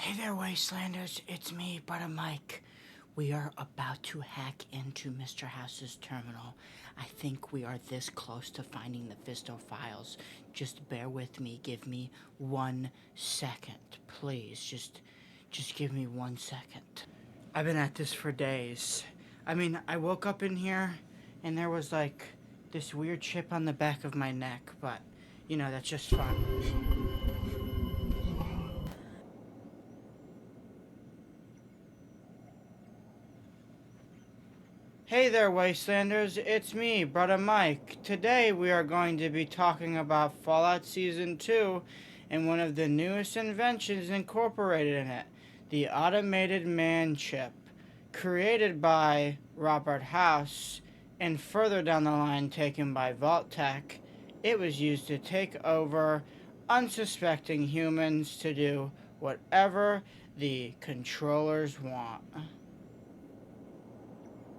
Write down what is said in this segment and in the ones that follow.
Hey there, Wastelanders. It's me, Brother Mike. We are about to hack into Mr. House's terminal. I think we are this close to finding the Fisto files. Just bear with me. Give me 1 second, please. Just give me 1 second. I've been at this for days. I woke up in here and there was like this weird chip on the back of my neck, but that's just fun. Hey there, Wastelanders, it's me, Brother Mike. Today we are going to be talking about Fallout Season 2 and one of the newest inventions incorporated in it, the Automated Man Chip. Created by Robert House and further down the line taken by Vault-Tec, it was used to take over unsuspecting humans to do whatever the controllers want.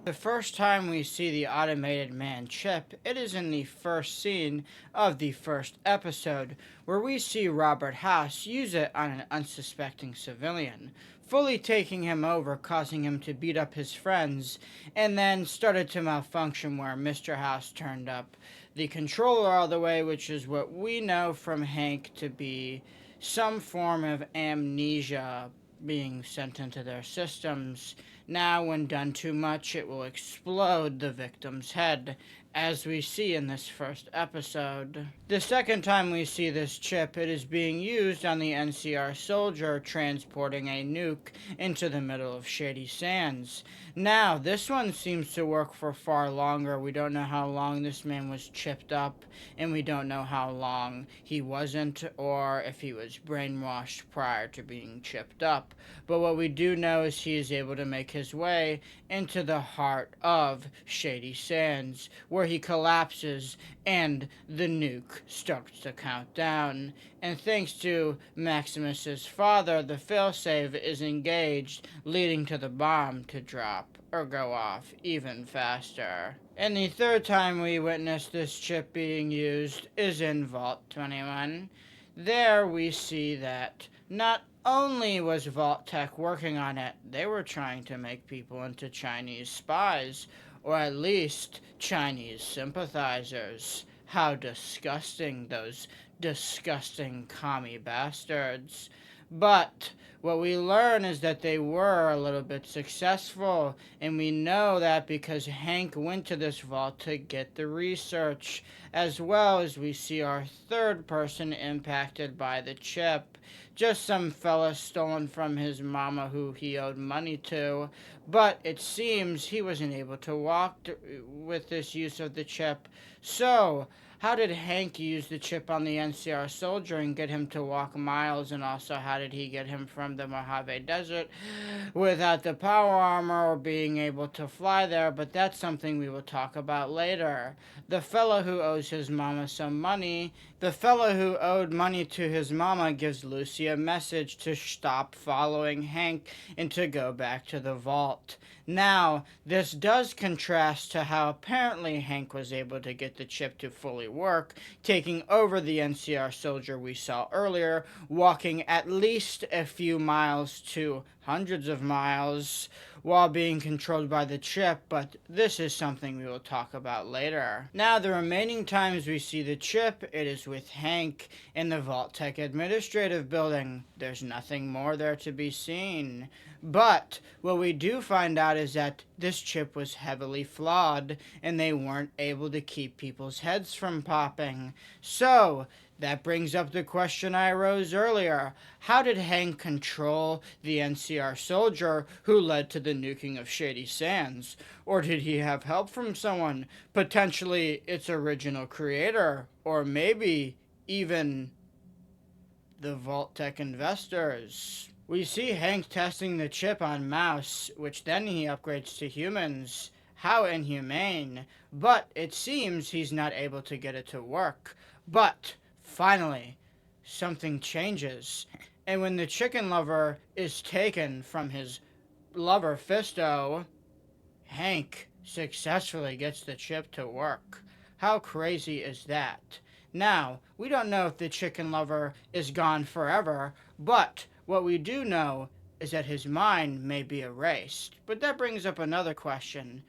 The first time we see the Automated Man chip, it is in the first scene of the first episode, where we see Robert House use it on an unsuspecting civilian, fully taking him over, causing him to beat up his friends, and then started to malfunction where Mr. House turned up the controller all the way, which is what we know from Hank to be some form of amnesia being sent into their systems. Now, when done too much, it will explode the victim's head, as we see in this first episode. The second time we see this chip, it is being used on the NCR soldier transporting a nuke into the middle of Shady Sands. Now, this one seems to work for far longer. We don't know how long this man was chipped up, and we don't know how long he wasn't, or if he was brainwashed prior to being chipped up. But what we do know is he is able to make his way into the heart of Shady Sands, where he collapses and the nuke starts to count down. And thanks to Maximus's father, the failsafe is engaged, leading to the bomb to drop or go off even faster. And the third time we witness this chip being used is in Vault 21. There we see that not only was Vault-Tec working on it, they were trying to make people into Chinese spies, or at least Chinese sympathizers. How disgusting, those disgusting commie bastards. But what we learn is that they were a little bit successful, and we know that because Hank went to this vault to get the research, as well as we see our third person impacted by the chip. Just some fella stolen from his mama who he owed money to, but it seems he wasn't able to walk with this use of the chip. So, how did Hank use the chip on the NCR soldier and get him to walk miles, and also how did he get him from the Mojave Desert without the power armor or being able to fly there? But that's something we will talk about later. The fellow who owes his mama some money, the fellow who owed money to his mama gives Lucy a message to stop following Hank and to go back to the vault. Now, this does contrast to how apparently Hank was able to get the chip to fully work, taking over the NCR soldier we saw earlier, walking at least a few miles to hundreds of miles while being controlled by the chip, but this is something we will talk about later. Now, the remaining times we see the chip, it is with Hank in the Vault-Tec administrative building. There's nothing more there to be seen. But what we do find out is that this chip was heavily flawed, and they weren't able to keep people's heads from popping. So, that brings up the question I rose earlier. How did Hank control the NCR soldier who led to the nuking of Shady Sands? Or did he have help from someone, potentially its original creator, or maybe even the Vault-Tec investors? We see Hank testing the chip on Mouse, which then he upgrades to humans. How inhumane. But it seems he's not able to get it to work. But finally, something changes. And when the chicken lover is taken from his lover Fisto, Hank successfully gets the chip to work. How crazy is that? Now, we don't know if the chicken lover is gone forever, but What we do know is that his mind may be erased. But that brings up another question.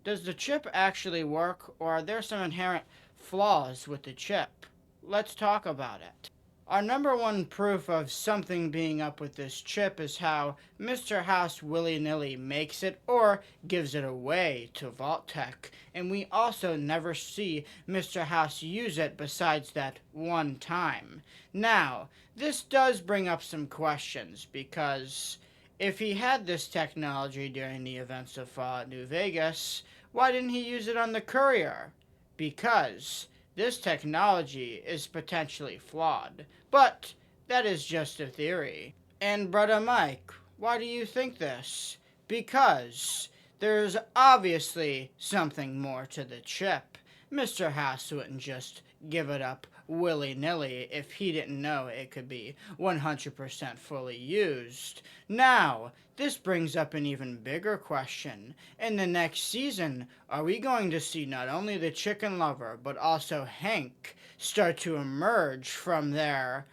Does the chip actually work, or are there some inherent flaws with the chip? Let's talk about it. Our number one proof of something being up with this chip is how Mr. House willy-nilly makes it or gives it away to Vault-Tec, and we also never see Mr. House use it besides that one time. Now, this does bring up some questions, because if he had this technology during the events of Fallout New Vegas, why didn't he use it on the Courier? Because this technology is potentially flawed, but that is just a theory. And Brother Mike, why do you think this? Because there's obviously something more to the chip. Mr. House wouldn't just give it up willy-nilly if he didn't know it could be 100% fully used. Now, this brings up an even bigger question. In the next season, are we going to see not only the chicken lover, but also Hank start to emerge from their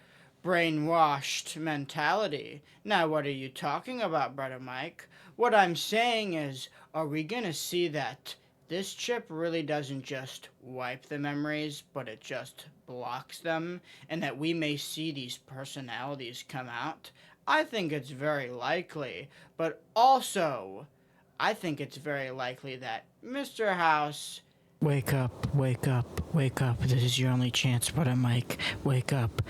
brainwashed mentality? Now, what are you talking about, Brother Mike? What I'm saying is, are we going to see that this chip really doesn't just wipe the memories, but it just blocks them, and that we may see these personalities come out? I think it's very likely, but also, I think it's very likely that Mr. House... Wake up, wake up, wake up. This is your only chance, Brother Mike. Wake up.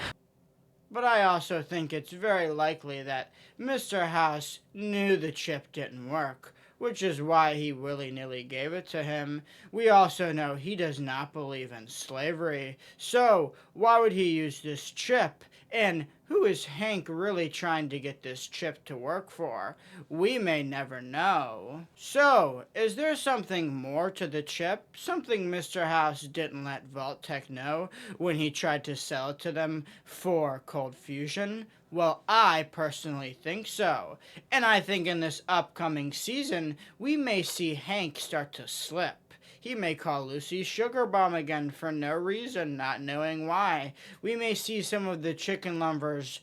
But I also think it's very likely that Mr. House knew the chip didn't work, which is why he willy-nilly gave it to him. We also know he does not believe in slavery, so why would he use this chip? And who is Hank really trying to get this chip to work for? We may never know. So, is there something more to the chip? Something Mr. House didn't let Vault-Tec know when he tried to sell it to them for Cold Fusion? Well, I personally think so. And I think in this upcoming season, we may see Hank start to slip. He may call Lucy Sugar Bomb again for no reason, not knowing why. We may see some of the chicken lovers'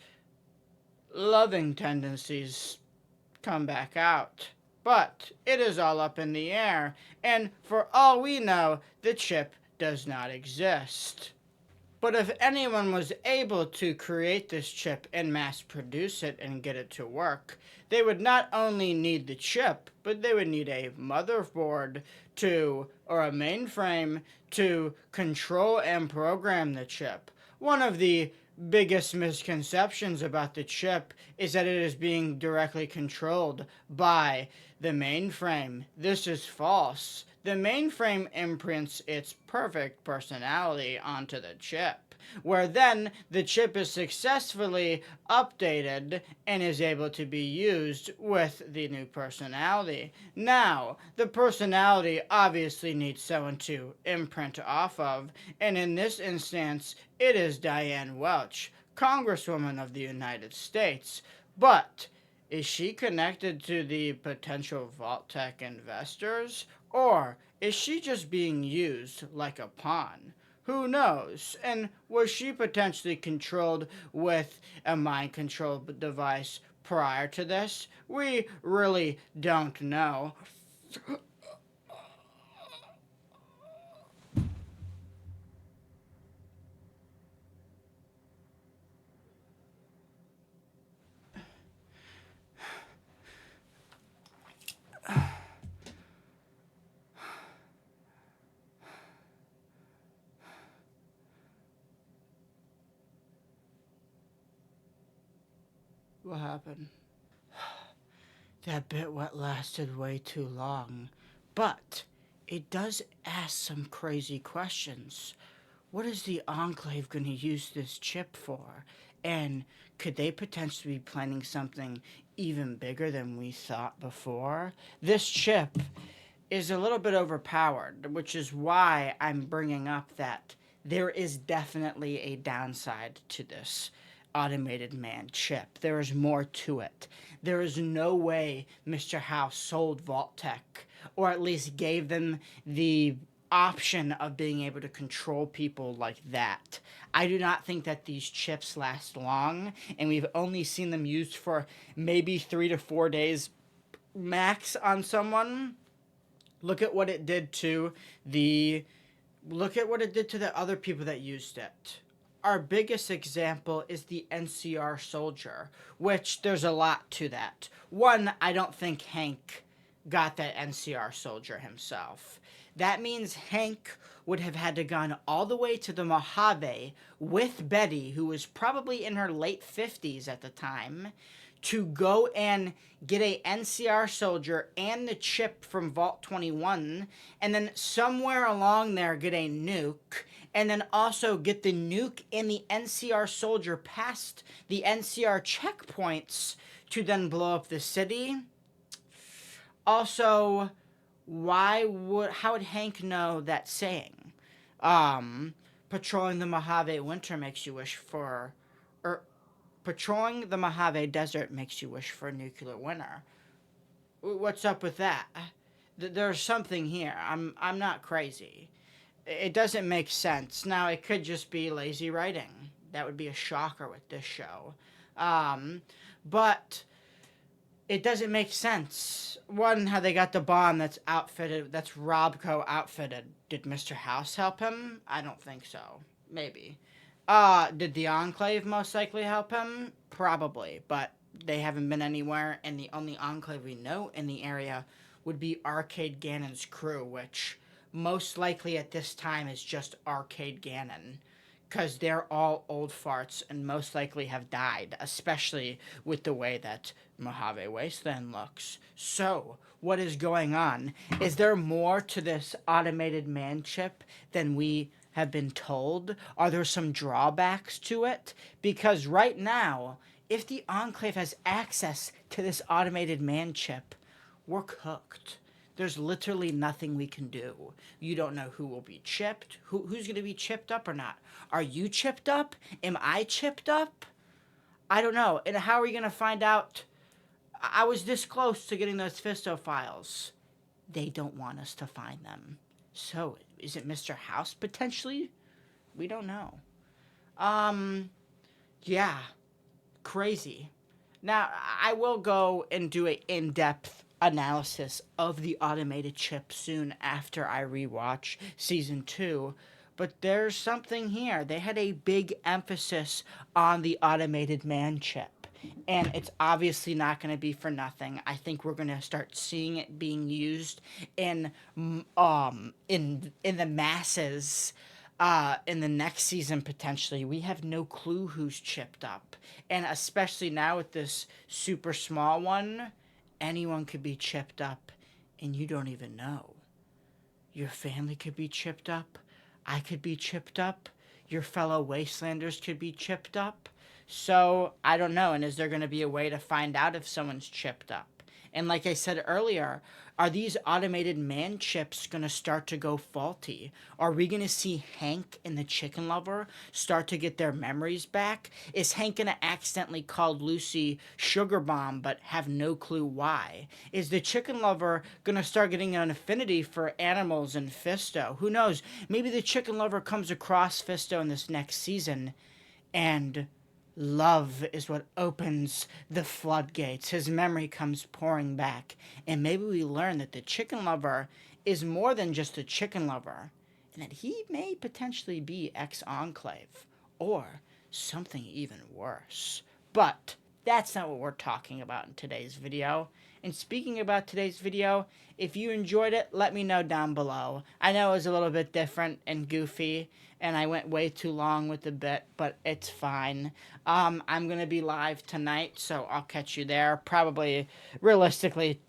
loving tendencies come back out. But it is all up in the air, and for all we know, the chip does not exist. But if anyone was able to create this chip and mass produce it and get it to work, they would not only need the chip, but they would need a motherboard or a mainframe to control and program the chip. One of the biggest misconceptions about the chip is that it is being directly controlled by the mainframe. This is false. The mainframe imprints its perfect personality onto the chip, where then the chip is successfully updated and is able to be used with the new personality. Now, the personality obviously needs someone to imprint off of, and in this instance, it is Diane Welch, Congresswoman of the United States. But is she connected to the potential Vault-Tec investors? Or is she just being used like a pawn? Who knows? And was she potentially controlled with a mind control device prior to this? We really don't know. What happened? That bit what lasted way too long. But it does ask some crazy questions. What is the Enclave going to use this chip for? And could they potentially be planning something even bigger than we thought before? This chip is a little bit overpowered, which is why I'm bringing up that there is definitely a downside to this automated man chip. There is more to it. There is no way Mr. House sold Vault-Tec, or at least gave them the option of being able to control people like that. I do not think that these chips last long, and we've only seen them used for maybe 3 to 4 days max on someone. Look at what it did to the other people that used it. Our biggest example is the NCR soldier, which there's a lot to that. One, I don't think Hank got that NCR soldier himself. That means Hank would have had to gone all the way to the Mojave with Betty, who was probably in her late 50s at the time, to go and get a NCR soldier and the chip from Vault 21, and then somewhere along there get a nuke, and then also get the nuke and the NCR soldier past the NCR checkpoints to then blow up the city. Also, how would Hank know that saying? Patrolling the Mojave winter makes you wish for, patrolling the Mojave desert makes you wish for a nuclear winter. What's up with that? There's something here. I'm not crazy. It doesn't make sense. Now, it could just be lazy writing. That would be a shocker with this show. But it doesn't make sense. One, how they got the bomb that's Robco outfitted. Did Mr. House help him? I don't think so. Maybe. Did the Enclave most likely help him? Probably, but they haven't been anywhere, and the only Enclave we know in the area would be Arcade Gannon's crew, which most likely at this time is just Arcade Gannon, because they're all old farts and most likely have died, especially with the way that Mojave Wasteland looks. So, what is going on? Is there more to this automated man chip than we have been told? Are there some drawbacks to it? Because right now, if the Enclave has access to this automated man chip, we're cooked. There's literally nothing we can do. You don't know who will be chipped, who's going to be chipped up or not. Are you chipped up? Am I chipped up? I don't know. And how are we going to find out? I was this close to getting those Fisto files. They don't want us to find them. So, is it Mr. House potentially? We don't know. Yeah. Crazy. Now, I will go and do an in-depth analysis of the automated chip soon after I rewatch season 2, but there's something here. They had a big emphasis on the automated man chip, and it's obviously not going to be for nothing. I think we're going to start seeing it being used in the masses in the next season potentially. We have no clue who's chipped up, and especially now with this super small one, anyone could be chipped up, and you don't even know. Your family could be chipped up. I could be chipped up. Your fellow Wastelanders could be chipped up. So, I don't know. And is there going to be a way to find out if someone's chipped up? And like I said earlier, are these automated man chips going to start to go faulty? Are we going to see Hank and the chicken lover start to get their memories back? Is Hank going to accidentally call Lucy Sugar Bomb but have no clue why? Is the chicken lover going to start getting an affinity for animals and Fisto? Who knows? Maybe the chicken lover comes across Fisto in this next season, and love is what opens the floodgates. His memory comes pouring back. And maybe we learn that the chicken lover is more than just a chicken lover, and that he may potentially be ex-Enclave, or something even worse. But that's not what we're talking about in today's video. And speaking about today's video, if you enjoyed it, let me know down below. I know it was a little bit different and goofy, and I went way too long with the bit, but it's fine. I'm going to be live tonight, so I'll catch you there. Probably, realistically,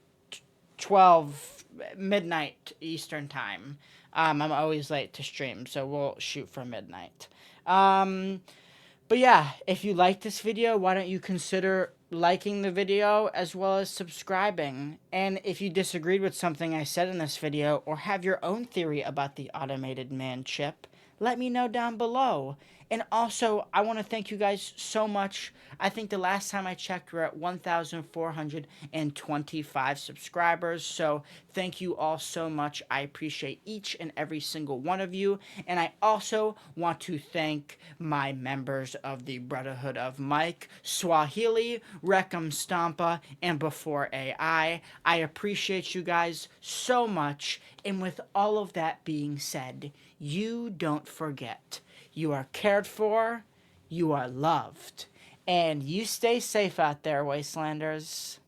12 midnight Eastern time. I'm always late to stream, so we'll shoot for midnight. But yeah, if you like this video, why don't you consider liking the video as well as subscribing? And if you disagreed with something I said in this video, or have your own theory about the automated man chip, let me know down below. And also, I want to thank you guys so much. I think the last time I checked, we're at 1,425 subscribers. So, thank you all so much. I appreciate each and every single one of you. And I also want to thank my members of the Brotherhood of Mike, Swahili, Reckham Stampa, and Before AI. I appreciate you guys so much. And with all of that being said, you don't forget. You are cared for, you are loved, and you stay safe out there, Wastelanders.